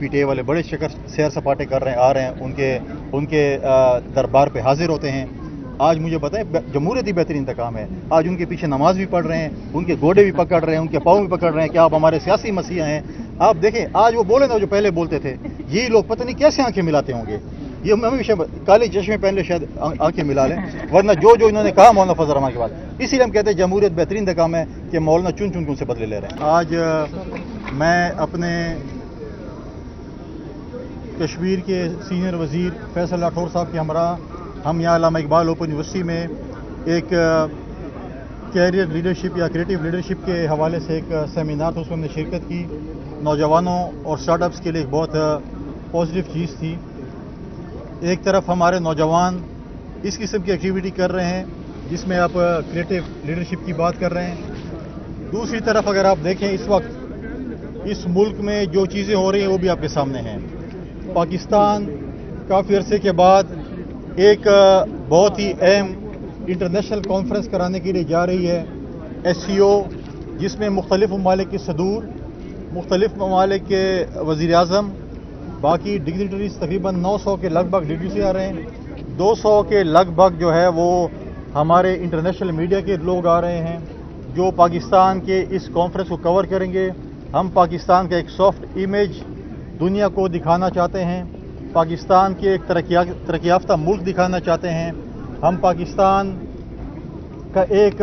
P T I والے بڑے سیر سپاٹے کر رہے ہیں، آ رہے ہیں، ان کے دربار پہ حاضر ہوتے ہیں۔ آج مجھے بتائیں جمہوریت ہی بہترین انتقام ہے۔ آج ان کے پیچھے نماز بھی پڑھ رہے ہیں، ان کے گوڑے بھی پکڑ رہے ہیں، ان کے پاؤں بھی پکڑ رہے ہیں کہ آپ ہمارے سیاسی مسیحا ہیں۔ آپ دیکھیں آج وہ بولے نا جو پہلے بولتے تھے، یہی لوگ پتہ نہیں کیسے آنکھیں ملاتے ہوں گے۔ یہ ہمیشہ کالے چشمے پہن لے شاید آنکھیں ملا لیں، ورنہ جو انہوں نے کہا مولانا فضل الرحمان کے بعد، اسی لیے ہم کہتے ہیں جمہوریت بہترین انتقام ہے کہ مولانا چن چن کے ان سے بدلے لے رہے ہیں۔ آج میں اپنے کشمیر کے سینئر وزیر فیصل راٹھور صاحب کے ہمراہ ہم یہاں علامہ اقبال اوپن یونیورسٹی میں ایک کیریئر لیڈرشپ یا کریٹیو لیڈرشپ کے حوالے سے ایک سیمینار تھا، اس میں ہم نے شرکت کی۔ نوجوانوں اور اسٹارٹ اپس کے لیے ایک بہت پازیٹیو چیز تھی۔ ایک طرف ہمارے نوجوان اس قسم کی ایکٹیویٹی کر رہے ہیں جس میں آپ کریٹیو لیڈرشپ کی بات کر رہے ہیں، دوسری طرف اگر آپ دیکھیں اس وقت اس ملک میں جو چیزیں ہو رہی ہیں وہ بھی آپ کے سامنے ہیں۔ پاکستان کافی عرصے کے بعد ایک بہت ہی اہم انٹرنیشنل کانفرنس کرانے کے لیے جا رہی ہے، SCO، جس میں مختلف ممالک کے صدور، مختلف ممالک کے وزیر اعظم، باقی ڈگنیٹریز تقریباً 900 کے لگ بھگ ڈگری سے آ رہے ہیں۔ 200 کے لگ بھگ جو ہے وہ ہمارے انٹرنیشنل میڈیا کے لوگ آ رہے ہیں جو پاکستان کے اس کانفرنس کو کور کریں گے۔ ہم پاکستان کا ایک سافٹ امیج دنیا کو دکھانا چاہتے ہیں، پاکستان کے ایک ترقی یافتہ ملک دکھانا چاہتے ہیں، ہم پاکستان کا ایک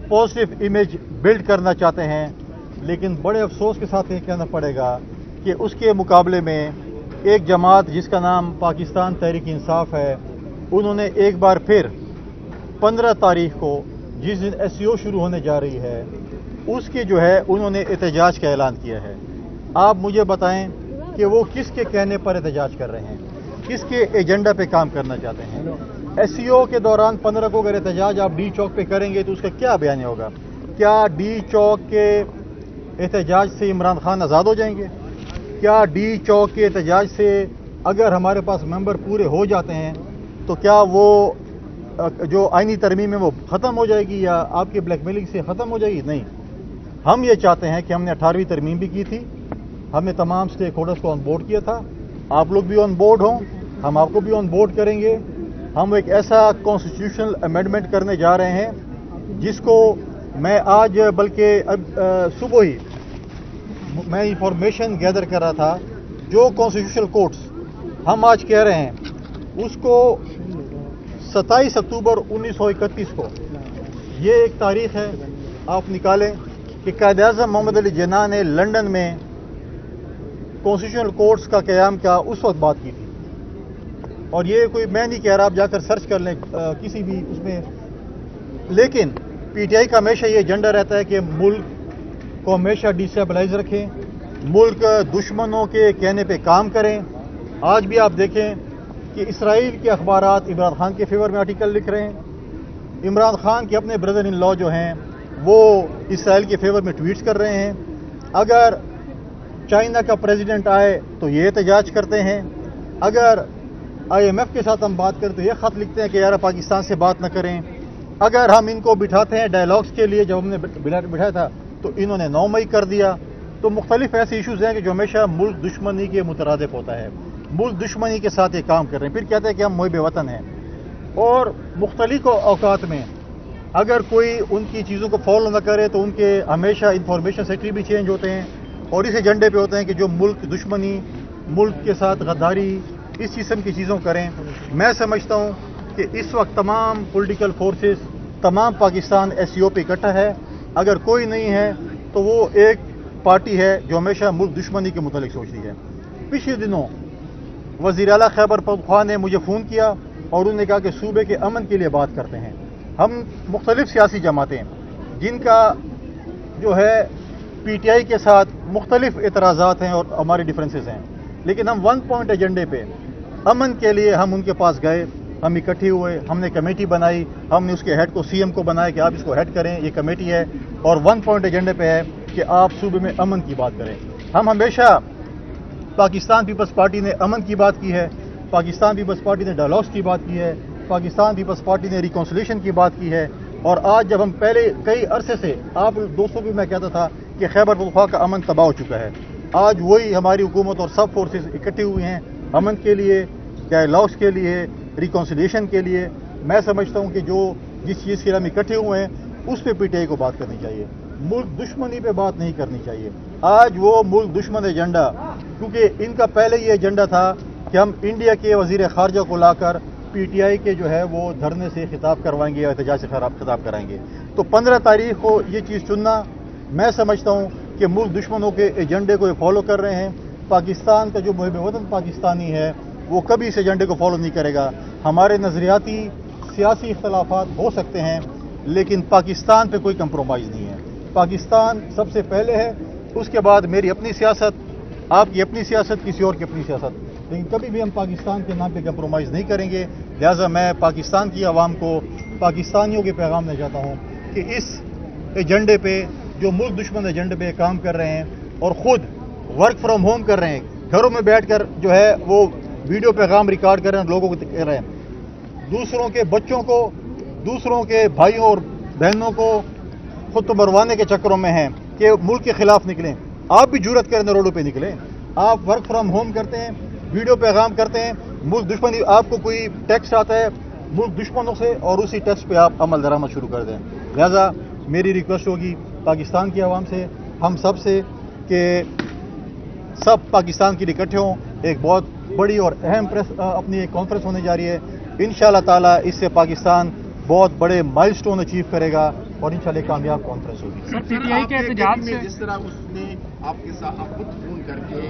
پازیٹیو امیج بلڈ کرنا چاہتے ہیں، لیکن بڑے افسوس کے ساتھ یہ کہنا پڑے گا کہ اس کے مقابلے میں ایک جماعت جس کا نام پاکستان تحریک انصاف ہے، انہوں نے ایک بار پھر 15 تاریخ کو جس دن SCO شروع ہونے جا رہی ہے اس کے جو ہے انہوں نے احتجاج کا اعلان کیا ہے۔ آپ مجھے بتائیں کہ وہ کس کے کہنے پر احتجاج کر رہے ہیں، کس کے ایجنڈا پہ کام کرنا چاہتے ہیں۔ SCO کے دوران 15 کو اگر احتجاج آپ ڈی چوک پہ کریں گے تو اس کا کیا بیان ہوگا؟ کیا ڈی چوک کے احتجاج سے عمران خان آزاد ہو جائیں گے؟ کیا ڈی چوک کے احتجاج سے اگر ہمارے پاس ممبر پورے ہو جاتے ہیں تو کیا وہ جو آئینی ترمیم ہے وہ ختم ہو جائے گی یا آپ کی بلیک میلنگ سے ختم ہو جائے گی؟ نہیں، ہم یہ چاہتے ہیں کہ ہم نے 18ویں ترمیم بھی کی تھی، ہم نے تمام اسٹیک ہولڈرز کو آن بورڈ کیا تھا، آپ لوگ بھی آن بورڈ ہوں، ہم آپ کو بھی آن بورڈ کریں گے۔ ہم ایک ایسا کانسٹیٹیوشنل امینڈمنٹ کرنے جا رہے ہیں جس کو میں آج بلکہ صبح ہی میں انفارمیشن گیدر کر رہا تھا، جو کانسٹیٹیوشنل کورٹس ہم آج کہہ رہے ہیں اس کو 27 اکتوبر 1931 کو، یہ ایک تاریخ ہے آپ نکالیں کہ قائد اعظم محمد علی جناح نے لنڈن میں کانسٹیٹیوشنل کورٹس کا قیام کیا، اس وقت بات کی تھی۔ اور یہ کوئی میں نہیں کہہ رہا، آپ جا کر سرچ کر لیں کسی بھی اس میں، لیکن PTI کا ہمیشہ یہ ایجنڈا رہتا ہے کہ ملک کو ہمیشہ ڈیسٹیبلائز رکھیں، ملک دشمنوں کے کہنے پہ کام کریں۔ آج بھی آپ دیکھیں کہ اسرائیل کے اخبارات عمران خان کے فیور میں آرٹیکل لکھ رہے ہیں، عمران خان کے اپنے بردر ان لا جو ہیں وہ اسرائیل کے فیور میں ٹویٹس کر رہے ہیں۔ اگر چائنا کا پریزیڈنٹ آئے تو یہ احتجاج کرتے ہیں، اگر IMF کے ساتھ ہم بات کریں تو یہ خط لکھتے ہیں کہ یار پاکستان سے بات نہ کریں۔ اگر ہم ان کو بٹھاتے ہیں ڈائلاگس کے لیے، جب ہم نے بٹھایا تھا تو انہوں نے 9 مئی کر دیا۔ تو مختلف ایسے ایشوز ہیں کہ جو ہمیشہ ملک دشمنی کے مترادف ہوتا ہے، ملک دشمنی کے ساتھ یہ کام کر رہے ہیں، پھر کہتے ہیں کہ ہم محب وطن ہیں۔ اور مختلف اوقات میں اگر کوئی ان کی چیزوں کو فالو نہ کرے تو ان کے ہمیشہ انفارمیشن سیکٹری بھی چینج ہوتے ہیں اور اس ایجنڈے پہ ہوتے ہیں کہ جو ملک دشمنی، ملک کے ساتھ غداری، اس قسم کی چیزوں کریں۔ میں سمجھتا ہوں کہ اس وقت تمام پولیٹیکل فورسز، تمام پاکستان SCO پہ اکٹھا ہے۔ اگر کوئی نہیں ہے تو وہ ایک پارٹی ہے جو ہمیشہ ملک دشمنی کے متعلق سوچتی ہے۔ پچھلے دنوں وزیر اعلیٰ خیبر پختونخوا نے مجھے فون کیا اور انہوں نے کہا کہ صوبے کے امن کے لیے بات کرتے ہیں۔ ہم مختلف سیاسی جماعتیں جن کا جو ہے PTI کے ساتھ مختلف اعتراضات ہیں اور ہمارے ڈیفرنسز ہیں، لیکن ہم 1 پوائنٹ ایجنڈے پہ امن کے لیے ہم ان کے پاس گئے، ہم اکٹھے ہوئے، ہم نے کمیٹی بنائی، ہم نے اس کے ہیڈ کو CM کو بنایا کہ آپ اس کو ہیڈ کریں، یہ کمیٹی ہے، اور 1 پوائنٹ ایجنڈے پہ ہے کہ آپ صوبے میں امن کی بات کریں۔ ہم ہمیشہ پاکستان پیپلز پارٹی نے امن کی بات کی ہے، پاکستان پیپلز پارٹی نے ڈائلاگس کی بات کی ہے، پاکستان پیپلز پارٹی نے ریکنسلیشن کی بات کی ہے۔ اور آج جب ہم پہلے کئی عرصے سے آپ دوستوں کو میں کہتا تھا کہ خیبر پختونخوا کا امن تباہ ہو چکا ہے، آج وہی ہماری حکومت اور سب فورسز اکٹھی ہوئی ہیں امن کے لیے، ڈائلاگس کے لیے، ریکنسیلیشن کے لیے. میں سمجھتا ہوں کہ جس چیز کے لیے ہم اکٹھے ہوئے ہیں اس پہ پی ٹی آئی کو بات کرنی چاہیے، ملک دشمنی پہ بات نہیں کرنی چاہیے. آج وہ ملک دشمن ایجنڈا، کیونکہ ان کا پہلے یہ ایجنڈا تھا کہ ہم انڈیا کے وزیر خارجہ کو لا کر پی ٹی آئی کے جو ہے وہ دھرنے سے خطاب کروائیں گے یا احتجاج سے خطاب کرائیں گے. تو 15 تاریخ کو یہ چیز چننا، میں سمجھتا ہوں کہ ملک دشمنوں کے ایجنڈے کو یہ فالو کر رہے ہیں. پاکستان کا جو محب وطن پاکستانی ہے وہ کبھی اس ایجنڈے کو فالو نہیں کرے گا. ہمارے نظریاتی سیاسی اختلافات ہو سکتے ہیں لیکن پاکستان پہ کوئی کمپرومائز نہیں ہے. پاکستان سب سے پہلے ہے، اس کے بعد میری اپنی سیاست، آپ کی اپنی سیاست، کسی اور کی اپنی سیاست، لیکن کبھی بھی ہم پاکستان کے نام پہ کمپرومائز نہیں کریں گے. لہٰذا میں پاکستان کی عوام کو، پاکستانیوں کے پیغام دے جاتا ہوں کہ اس ایجنڈے پہ، جو ملک دشمن ایجنڈے پہ کام کر رہے ہیں اور خود ورک فرام ہوم کر رہے ہیں، گھروں میں بیٹھ کر جو ہے وہ ویڈیو پیغام ریکارڈ کر رہے ہیں، لوگوں کو کہہ رہے ہیں، دوسروں کے بچوں کو، دوسروں کے بھائیوں اور بہنوں کو خود تو مروانے کے چکروں میں ہیں کہ ملک کے خلاف نکلیں. آپ بھی جرأت کریں روڈوں پہ نکلیں. آپ ورک فرام ہوم کرتے ہیں، ویڈیو پیغام کرتے ہیں، ملک دشمنی، آپ کو کوئی ٹیکسٹ آتا ہے ملک دشمنوں سے اور اسی ٹیکسٹ پہ آپ عمل درآمد شروع کر دیں. لہذا میری ریکویسٹ ہوگی پاکستان کی عوام سے، ہم سب سے، کہ سب پاکستان کے لیے اکٹھے ہوں. ایک بہت بڑی اور اہم اپنی ایک کانفرنس ہونے جا رہی ہے. انشاءاللہ تعالی اس سے پاکستان بہت بڑے مائل سٹون اچیو کرے گا اور انشاءاللہ کامیاب کانفرنس ہوگی. پی ٹی آئی کے احتجاج سے جس طرح اس نے آپ کے ساتھ خود فون کر کے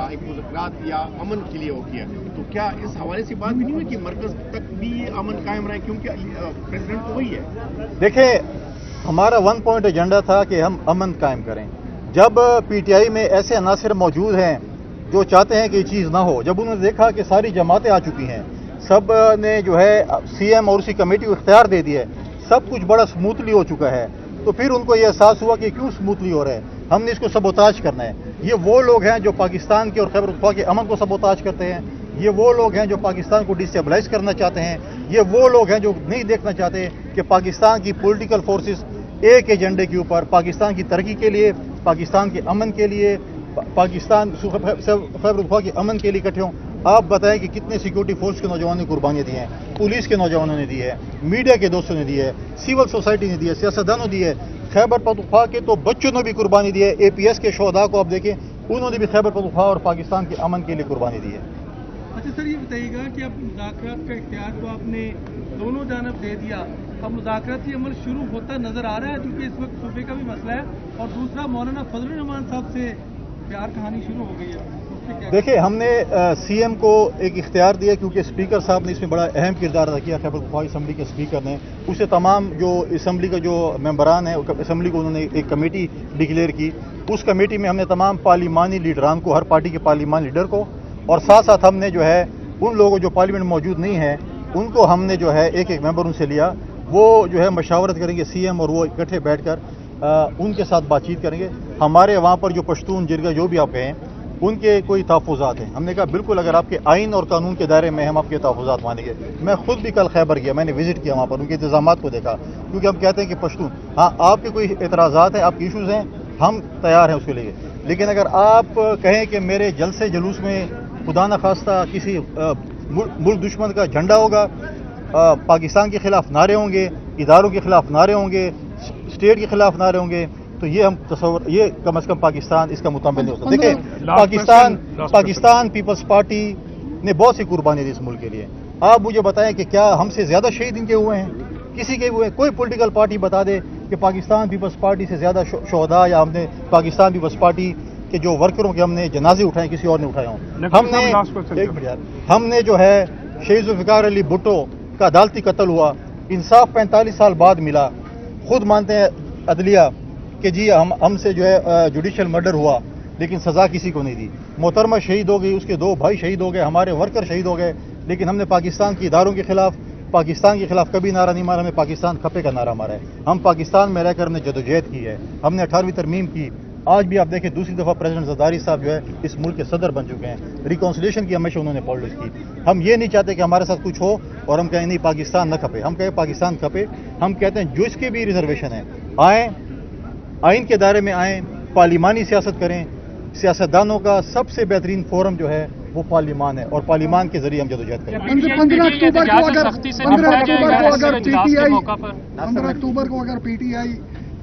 ایک مذاکرات یا امن کے لیے وہ کیا، تو کیا اس حوالے سے بات بھی نہیں ہوئی کہ مرکز تک بھی یہ امن قائم رہے، کیونکہ پریزیڈنٹ تو وہی ہے؟ دیکھیں، ہمارا 1 پوائنٹ ایجنڈا تھا کہ ہم امن قائم کریں. جب پی ٹی آئی میں ایسے عناصر موجود ہیں جو چاہتے ہیں کہ یہ چیز نہ ہو، جب انہوں نے دیکھا کہ ساری جماعتیں آ چکی ہیں، سب نے جو ہے سی ایم اور اسی کمیٹی کو اختیار دے دیا ہے، سب کچھ بڑا سموتھلی ہو چکا ہے، تو پھر ان کو یہ احساس ہوا کہ کیوں سموتھلی ہو رہا ہے، ہم نے اس کو سبوتاج کرنا ہے. یہ وہ لوگ ہیں جو پاکستان کے اور خیبر پختونخوا کے امن کو سبوتاج کرتے ہیں. یہ وہ لوگ ہیں جو پاکستان کو ڈسٹیبلائز کرنا چاہتے ہیں. یہ وہ لوگ ہیں جو نہیں دیکھنا چاہتے کہ پاکستان کی پولیٹیکل فورسز ایک ایجنڈے کے اوپر پاکستان کی ترقی کے لیے، پاکستان کے امن کے لیے، پاکستان خیبر پختونخوا کے امن کے لیے اکٹھے ہوں. آپ بتائیں کہ کتنے سیکورٹی فورس کے نوجوانوں نے قربانیاں دی ہیں، پولیس کے نوجوانوں نے دی ہے، میڈیا کے دوستوں نے دی ہے، سول سوسائٹی نے دی ہے، سیاستدانوں دی ہے. خیبر پختونخوا کے تو بچوں نے بھی قربانی دی ہے. اے پی ایس کے شہداء کو آپ دیکھیں، انہوں نے بھی خیبر پختونخوا اور پاکستان کے امن کے لیے قربانی دی ہے. اچھا سر، یہ بتائیے گا کہ اب مذاکرات کا اختیار تو آپ نے دونوں جانب دے دیا، اب مذاکراتی عمل شروع ہوتا نظر آ رہا ہے کیونکہ اس وقت صوبے کا بھی مسئلہ ہے، اور دوسرا مولانا فضل الرحمان صاحب سے پیار کہانی شروع ہو گئی ہے. دیکھیں، ہم نے سی ایم کو ایک اختیار دیا کیونکہ اسپیکر صاحب نے اس میں بڑا اہم کردار ادا کیا. خیبر پختونخوا اسمبلی کے اسپیکر نے، اسے تمام جو اسمبلی کا جو ممبران ہیں اسمبلی کو انہوں نے ایک کمیٹی ڈکلیئر کی. اس کمیٹی میں ہم نے تمام پارلیمانی لیڈران کو، ہر پارٹی کے پارلیمانی لیڈر کو، اور ساتھ ساتھ ہم نے جو ہے ان لوگوں جو پارلیمنٹ میں موجود نہیں ہیں ان کو ہم نے جو ہے ایک ایک ممبر ان سے لیا. وہ جو ہے مشاورت کریں گے سی ایم اور وہ اکٹھے بیٹھ کر ان کے ساتھ بات چیت کریں گے. ہمارے وہاں پر جو پشتون، جرگا، جو بھی آپ کہیں، ان کے کوئی تحفظات ہیں. ہم نے کہا بالکل، اگر آپ کے آئین اور قانون کے دائرے میں ہم آپ کے تحفظات مانیں گے. میں خود بھی کل خیبر گیا، میں نے وزٹ کیا وہاں پر، ان کے انتظامات کو دیکھا، کیونکہ ہم کہتے ہیں کہ پشتون، ہاں آپ کے کوئی اعتراضات ہیں، آپ کی ایشوز ہیں، ہم تیار ہیں اس کے لیے. لیکن اگر آپ کہیں کہ میرے جلسے جلوس میں خدا نخواستہ کسی ملک دشمن کا جھنڈا ہوگا، پاکستان کے خلاف نعرے ہوں گے، اداروں کے خلاف نعرے ہوں گے، اسٹیٹ کے خلاف نعرے ہوں گے، تو یہ ہم تصور، یہ کم از کم پاکستان اس کا مطابق نہیں ہوتا. دیکھیں، پاکستان پیپلز پارٹی نے بہت سی قربانی دی اس ملک کے لیے. آپ مجھے بتائیں کہ کیا ہم سے زیادہ شہید ان کے ہوئے ہیں؟ کسی کے ہوئے؟ کوئی پولیٹیکل پارٹی بتا دے کہ پاکستان پیپلز پارٹی سے زیادہ شہداء یا ہم نے پاکستان پیپلز پارٹی کے جو ورکروں کے ہم نے جنازے اٹھائے کسی اور نے اٹھائے ہوں. ہم نے جو ہے شہید ذوالفقار علی بھٹو کا عدالتی قتل ہوا، انصاف 45 سال بعد ملا. خود مانتے ہیں عدلیہ کہ جی ہم سے جو ہے جوڈیشل مرڈر ہوا، لیکن سزا کسی کو نہیں دی. محترمہ شہید ہو گئی، اس کے 2 بھائی شہید ہو گئے، ہمارے ورکر شہید ہو گئے، لیکن ہم نے پاکستان کی اداروں کے خلاف، پاکستان کے خلاف کبھی نعرہ نہیں مارا. ہمیں پاکستان کھپے کا نعرہ مارا ہے. ہم پاکستان میں رہ کر ہم نے جدوجہد کی ہے. ہم نے 18ویں ترمیم کی. آج بھی آپ دیکھیں دوسری دفعہ پریزیڈنٹ زرداری صاحب جو ہے اس ملک کے صدر بن چکے ہیں. ریکنسیلیشن کی ہمیشہ انہوں نے پالیٹکس کی. ہم یہ نہیں چاہتے کہ ہمارے ساتھ کچھ ہو اور ہم کہیں نہیں پاکستان نہ کھپے. ہم کہیں پاکستان کھپے. ہم کہتے ہیں جو اس کے بھی ریزرویشن ہیں آئیں، آئین کے دائرے میں آئیں، پارلیمانی سیاست کریں، سیاستدانوں کا سب سے بہترین فورم جو ہے وہ پارلیمان ہے، اور پارلیمان کے ذریعے ہم جدوجہد کریں گے۔ 15 اکتوبر کو اگر پی ٹی آئی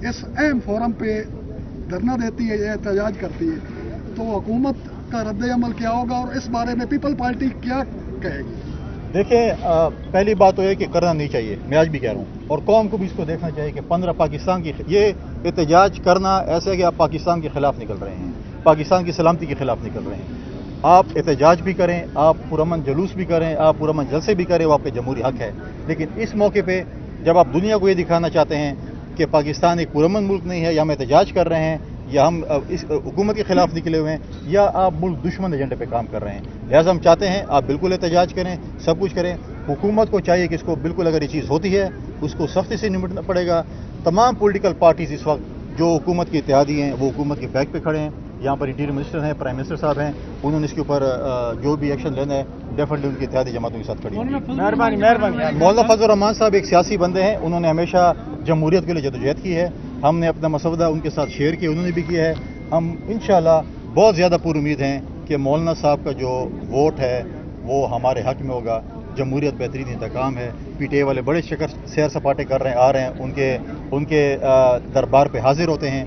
اس اہم فورم پہ دھرنا دیتی ہے یا احتجاج کرتی ہے تو حکومت کا رد عمل کیا ہوگا، اور اس بارے میں پیپل پارٹی کیا کہے گی؟ دیکھیں، پہلی بات تو ہے کہ کرنا نہیں چاہیے، میں آج بھی کہہ رہا ہوں، اور قوم کو بھی اس کو دیکھنا چاہیے کہ 15 پاکستان کی یہ احتجاج کرنا ایسا ہے کہ آپ پاکستان کے خلاف نکل رہے ہیں، پاکستان کی سلامتی کے خلاف نکل رہے ہیں۔ آپ احتجاج بھی کریں، آپ پرامن جلوس بھی کریں، آپ پرامن جلسے بھی کریں، وہ آپ کا جمہوری حق ہے، لیکن اس موقع پہ جب آپ دنیا کو یہ دکھانا چاہتے ہیں کہ پاکستان ایک پرامن ملک نہیں ہے، یا ہم احتجاج کر رہے ہیں، یا ہم اس حکومت کے خلاف نکلے ہوئے ہیں، یا آپ ملک دشمن ایجنڈے پہ کام کر رہے ہیں، لہٰذا ہم چاہتے ہیں آپ بالکل احتجاج کریں، سب کچھ کریں۔ حکومت کو چاہیے کہ اس کو بالکل، اگر یہ چیز ہوتی ہے اس کو سختی سے نمٹنا پڑے گا۔ تمام پولیٹیکل پارٹیز اس وقت جو حکومت کے اتحادی ہیں وہ حکومت کے بیک پہ کھڑے ہیں، یہاں پر انٹیریئر منسٹر ہیں، پرائم منسٹر صاحب ہیں، انہوں نے اس کے اوپر جو بھی ایکشن لینا ہے ڈیفینیٹلی ان کی اتحادی جماعتوں کے ساتھ کھڑی ہیں۔ مولانا فضل الرحمان صاحب ایک سیاسی بندے ہیں، انہوں نے ہمیشہ جمہوریت کے لیے جدوجہد کی ہے، ہم نے اپنا مسودہ ان کے ساتھ شیئر کیا، انہوں نے بھی کیا ہے۔ ہم انشاءاللہ بہت زیادہ پر امید ہیں کہ مولانا صاحب کا جو ووٹ ہے وہ ہمارے حق میں ہوگا۔ جمہوریت بہترین انتقام ہے، پی ٹی آئی والے بڑے سیر سپاٹے کر رہے ہیں، آ رہے ہیں، ان کے دربار پہ حاضر ہوتے ہیں۔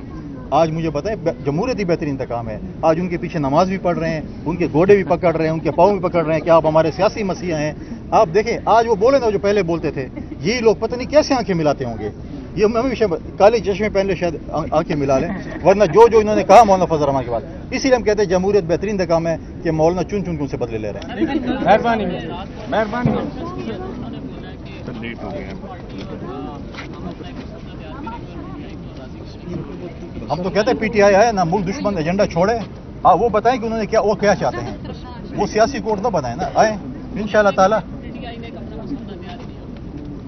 آج مجھے بتائیں، جمہوریت ہی بہترین انتقام ہے، آج ان کے پیچھے نماز بھی پڑھ رہے ہیں، ان کے گوڑے بھی پکڑ رہے ہیں، ان کے پاؤں بھی پکڑ رہے ہیں کہ آپ ہمارے سیاسی مسیحا ہیں۔ آپ دیکھیں آج وہ بولے نا جو پہلے بولتے تھے، یہی لوگ پتہ نہیں کیسے آنکھیں ملاتے ہوں گے، یہ ہمیشہ کالے چشمے پہن لے شاید آنکھیں ملا لیں، ورنہ جو انہوں نے کہا مولانا فضل الرحمان کے بعد، اسی لیے ہم کہتے ہیں جمہوریت بہترین انتقام ہے کہ مولانا چن چن کے ان سے بدلے لے رہے ہیں۔ مہربانی۔ لیٹ ہو گئے ہم تو کہتے ہیں پی ٹی آئی ہے نا ملک دشمن ایجنڈا چھوڑے، وہ بتائیں کہ انہوں نے کیا چاہتے ہیں، وہ سیاسی کوڈ تو بتائیں نا، آئیں انشاءاللہ تعالی۔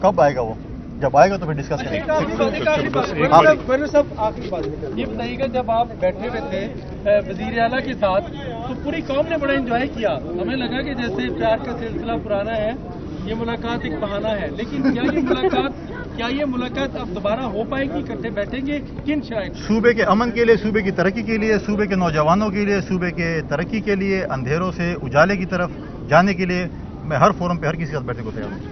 کب آئے گا وہ؟ جب آئے گا تو پھر ڈسکس کریں گے۔ آخری بات یہ بتائیے گا، جب آپ بیٹھے ہوئے تھے وزیر اعلیٰ کے ساتھ تو پوری قوم نے بڑا انجوائے کیا، ہمیں لگا کہ جیسے پیار کا سلسلہ پرانا ہے، یہ ملاقات ایک بہانہ ہے، لیکن کیا یہ ملاقات اب دوبارہ ہو پائے گی؟ اکٹھے بیٹھیں گے کن شاید؟ صوبے کے امن کے لیے، صوبے کی ترقی کے لیے، صوبے کے نوجوانوں کے لیے، صوبے کے ترقی کے لیے، اندھیروں سے اجالے کی طرف جانے کے لیے میں ہر فورم پہ ہر کسی کے ساتھ بیٹھنے کو تیار ہوں۔